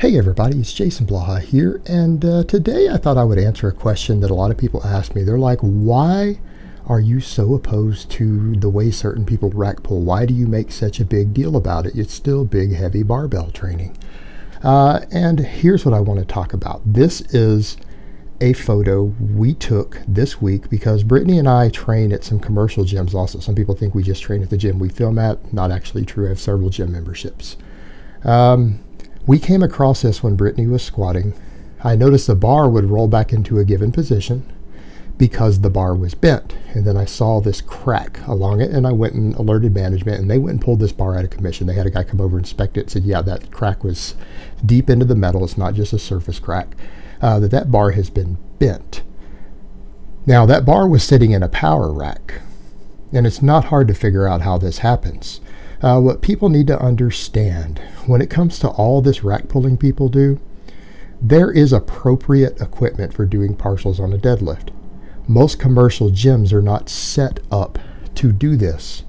Hey everybody, it's Jason Blaha here, and today I thought I would answer a question that a lot of people ask me. They're like, why are you so opposed to the way certain people rack pull? Why do you make such a big deal about it? It's still big, heavy barbell training. And here's what I want to talk about. This is a photo we took this week because Brittany and I train at some commercial gyms also. Some people think we just train at the gym we film at. Not actually true. I have several gym memberships. We came across this when Brittany was squatting. I noticed the bar would roll back into a given position because the bar was bent. And then I saw this crack along it, and I went and alerted management, and they went and pulled this bar out of commission. They had a guy come over and inspect it and said, yeah, that crack was deep into the metal. It's not just a surface crack. That bar has been bent. Now, that bar was sitting in a power rack, and it's not hard to figure out how this happens. What people need to understand when it comes to all this rack pulling people do, there is appropriate equipment for doing partials on a deadlift. Most commercial gyms are not set up to do this.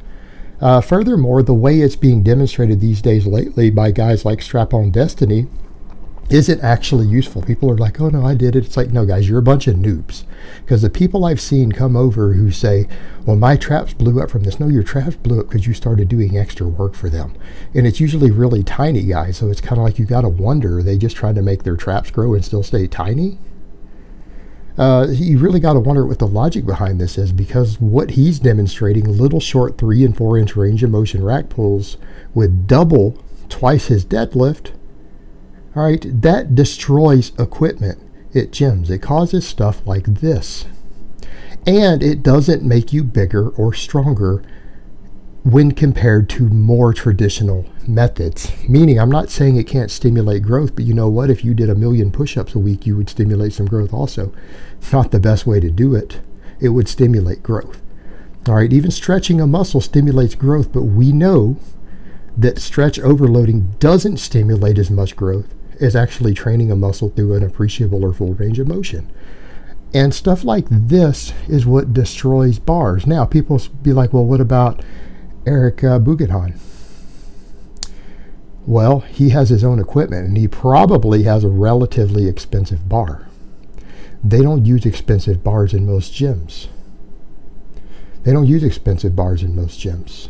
Furthermore, the way it's being demonstrated these days lately by guys like Strap-On Destiny isn't actually useful. People are like, oh no, I did it. It's like, no guys, you're a bunch of noobs. Because the people I've seen come over who say, well, my traps blew up from this. No, your traps blew up because you started doing extra work for them. And it's usually really tiny guys. So it's kind of like you got to wonder, are they just trying to make their traps grow and still stay tiny? You really got to wonder what the logic behind this is, because what he's demonstrating, little short 3 and 4 inch range of motion rack pulls with double twice his deadlift. All right, that destroys equipment at gyms. It causes stuff like this. And it doesn't make you bigger or stronger when compared to more traditional methods. Meaning, I'm not saying it can't stimulate growth, but you know what? If you did 1,000,000 push-ups a week, you would stimulate some growth also. Not the best way to do it. It would stimulate growth. All right, even stretching a muscle stimulates growth, but we know that stretch overloading doesn't stimulate as much growth is actually training a muscle through an appreciable or full range of motion. And stuff like this is what destroys bars. Now, people be like, well, what about Eric Bugenhan? Well, he has his own equipment, and he probably has a relatively expensive bar. They don't use expensive bars in most gyms. They don't use expensive bars in most gyms.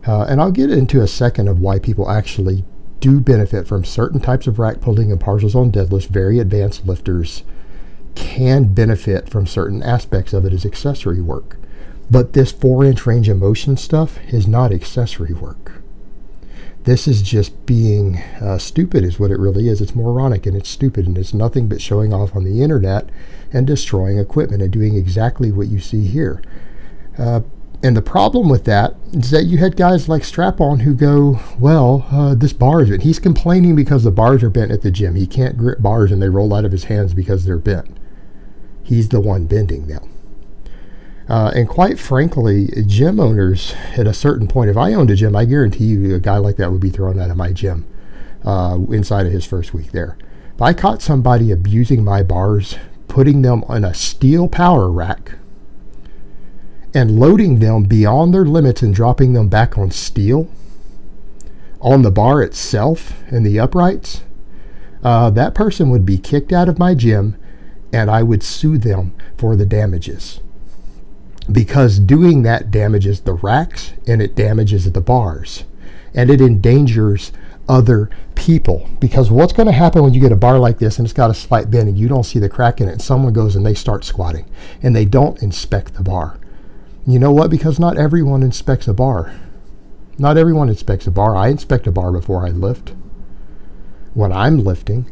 And I'll get into a second of why people actually do benefit from certain types of rack pulling and partials on deadlifts. Very advanced lifters can benefit from certain aspects of it as accessory work. But this 4-inch range of motion stuff is not accessory work. This is just being stupid is what it really is. It's moronic and it's stupid, and it's nothing but showing off on the internet and destroying equipment and doing exactly what you see here. And the problem with that is that you had guys like Strap-On who go, well, this bar is bent. He's complaining because the bars are bent at the gym. He can't grip bars and they roll out of his hands because they're bent. He's the one bending them. And quite frankly, gym owners at a certain point, if I owned a gym, I guarantee you a guy like that would be thrown out of my gym inside of his first week there. If I caught somebody abusing my bars, putting them on a steel power rack, and loading them beyond their limits and dropping them back on steel, on the bar itself and the uprights, that person would be kicked out of my gym, and I would sue them for the damages. Because doing that damages the racks, and it damages the bars, and it endangers other people. Because what's going to happen when you get a bar like this and it's got a slight bend and you don't see the crack in it, and someone goes and they start squatting and they don't inspect the bar? You know what? Because not everyone inspects a bar. Not everyone inspects a bar. I inspect a bar before I lift. When I'm lifting,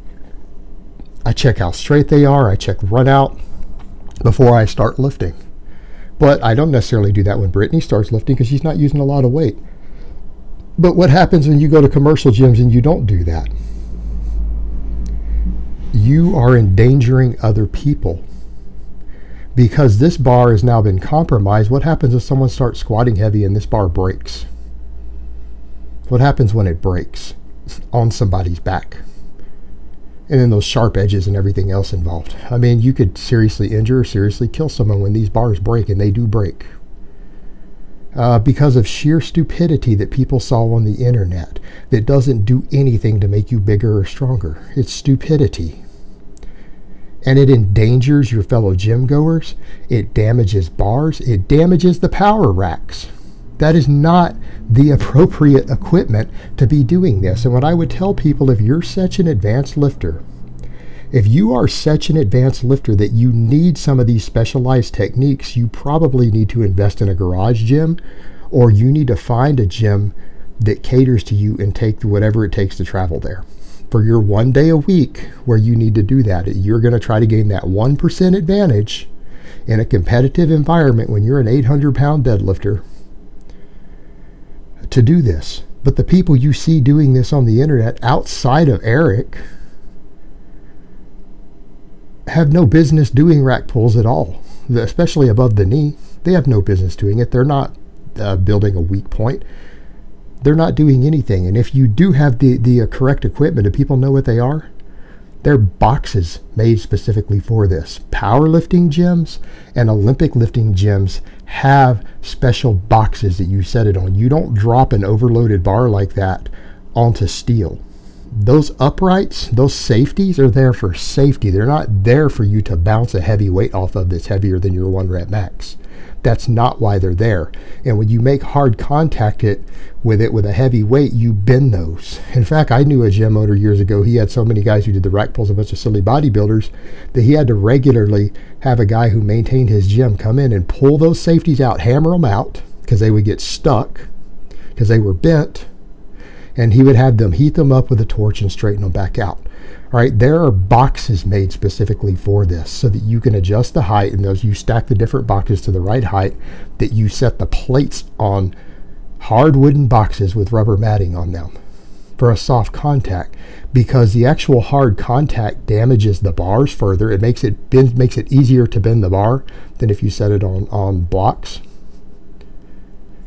I check how straight they are. I check run out before I start lifting. But I don't necessarily do that when Brittany starts lifting because she's not using a lot of weight. But what happens when you go to commercial gyms and you don't do that? You are endangering other people. Because this bar has now been compromised. What happens if someone starts squatting heavy and this bar breaks? What happens when it breaks on somebody's back? And then those sharp edges and everything else involved. I mean, you could seriously injure or seriously kill someone when these bars break, and they do break. because of sheer stupidity that people saw on the internet that doesn't do anything to make you bigger or stronger. It's stupidity. And it endangers your fellow gym goers. It damages bars. It damages the power racks. That is not the appropriate equipment to be doing this. And what I would tell people, if you're such an advanced lifter, if you are such an advanced lifter that you need some of these specialized techniques, you probably need to invest in a garage gym, or you need to find a gym that caters to you and take whatever it takes to travel there. For your 1 day a week where you need to do that, you're going to try to gain that 1% advantage in a competitive environment when you're an 800-pound deadlifter to do this. But the people you see doing this on the internet outside of Eric have no business doing rack pulls at all, especially above the knee. They have no business doing it. They're not building a weak point. They're not doing anything. And if you do have the correct equipment, do people know what they are? They're boxes made specifically for this. Powerlifting gyms and Olympic lifting gyms have special boxes that you set it on. You don't drop an overloaded bar like that onto steel. Those uprights, those safeties are there for safety. They're not there for you to bounce a heavy weight off of that's heavier than your 1 rep max. That's not why they're there. And when you make hard contact with a heavy weight, you bend those. In fact, I knew a gym owner years ago. He had so many guys who did the rack pulls, a bunch of silly bodybuilders, that he had to regularly have a guy who maintained his gym come in and pull those safeties out, hammer them out, because they would get stuck, because they were bent, and he would have them heat them up with a torch and straighten them back out. All right, there are boxes made specifically for this so that you can adjust the height, and those you stack the different boxes to the right height, that you set the plates on hard wooden boxes with rubber matting on them for a soft contact, because the actual hard contact damages the bars further. It makes it easier to bend the bar than if you set it on blocks,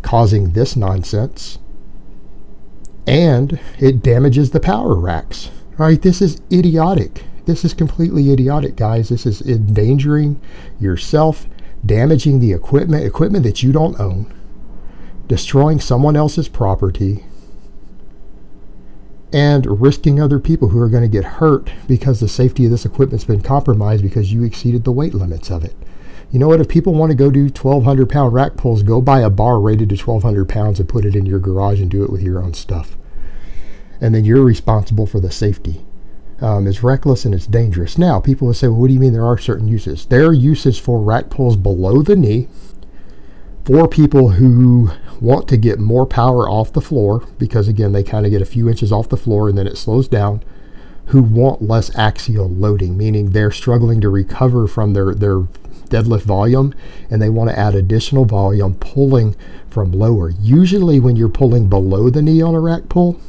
causing this nonsense. And it damages the power racks. All right, this is idiotic. This is completely idiotic, guys. This is endangering yourself, damaging the equipment that you don't own, destroying someone else's property, and risking other people who are going to get hurt because the safety of this equipment's been compromised because you exceeded the weight limits of it. You know what? If people want to go do 1,200-pound rack pulls, go buy a bar rated to 1,200 pounds and put it in your garage and do it with your own stuff. And then you're responsible for the safety. It's reckless and it's dangerous. Now, people will say, well, what do you mean there are certain uses? There are uses for rack pulls below the knee for people who want to get more power off the floor, because, again, they kind of get a few inches off the floor and then it slows down, who want less axial loading, meaning they're struggling to recover from their deadlift volume, and they want to add additional volume pulling from lower. Usually when you're pulling below the knee on a rack pull,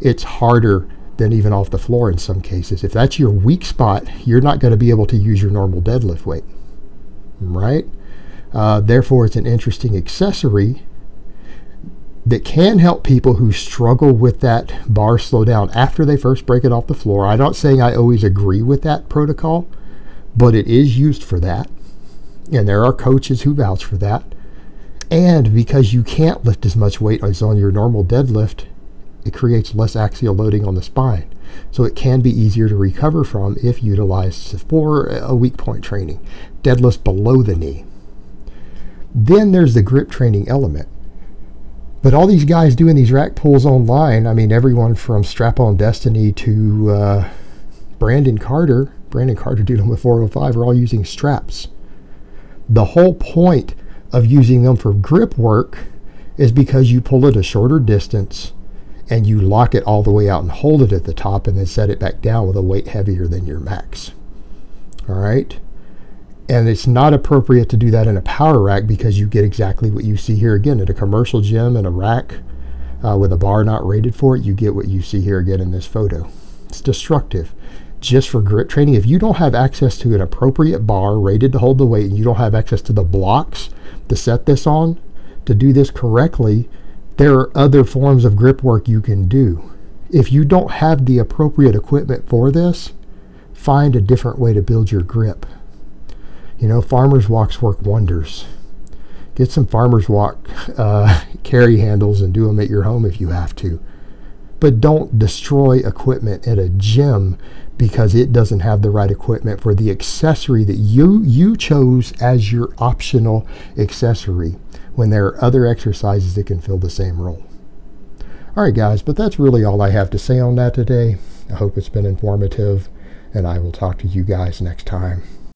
it's harder than even off the floor in some cases. If that's your weak spot, you're not going to be able to use your normal deadlift weight, right? Therefore, it's an interesting accessory that can help people who struggle with that bar slow down after they first break it off the floor. I'm not saying I always agree with that protocol, but it is used for that. And there are coaches who vouch for that. And because you can't lift as much weight as on your normal deadlift, it creates less axial loading on the spine. So it can be easier to recover from if utilized for a weak point training. Deadlifts below the knee. Then there's the grip training element. But all these guys doing these rack pulls online, I mean, everyone from Strap-On Destiny to Brandon Carter doing with 405 are all using straps. The whole point of using them for grip work is because you pull it a shorter distance and you lock it all the way out and hold it at the top and then set it back down with a weight heavier than your max. All right? And it's not appropriate to do that in a power rack because you get exactly what you see here again. At a commercial gym and a rack with a bar not rated for it, you get what you see here again in this photo. It's destructive. Just for grip training, if you don't have access to an appropriate bar rated to hold the weight, and you don't have access to the blocks to set this on, to do this correctly, there are other forms of grip work you can do. If you don't have the appropriate equipment for this, find a different way to build your grip. You know, farmer's walks work wonders. Get some farmer's walk carry handles and do them at your home if you have to. But don't destroy equipment at a gym because it doesn't have the right equipment for the accessory that you chose as your optional accessory, when there are other exercises that can fill the same role. All right, guys, but that's really all I have to say on that today. I hope it's been informative, and I will talk to you guys next time.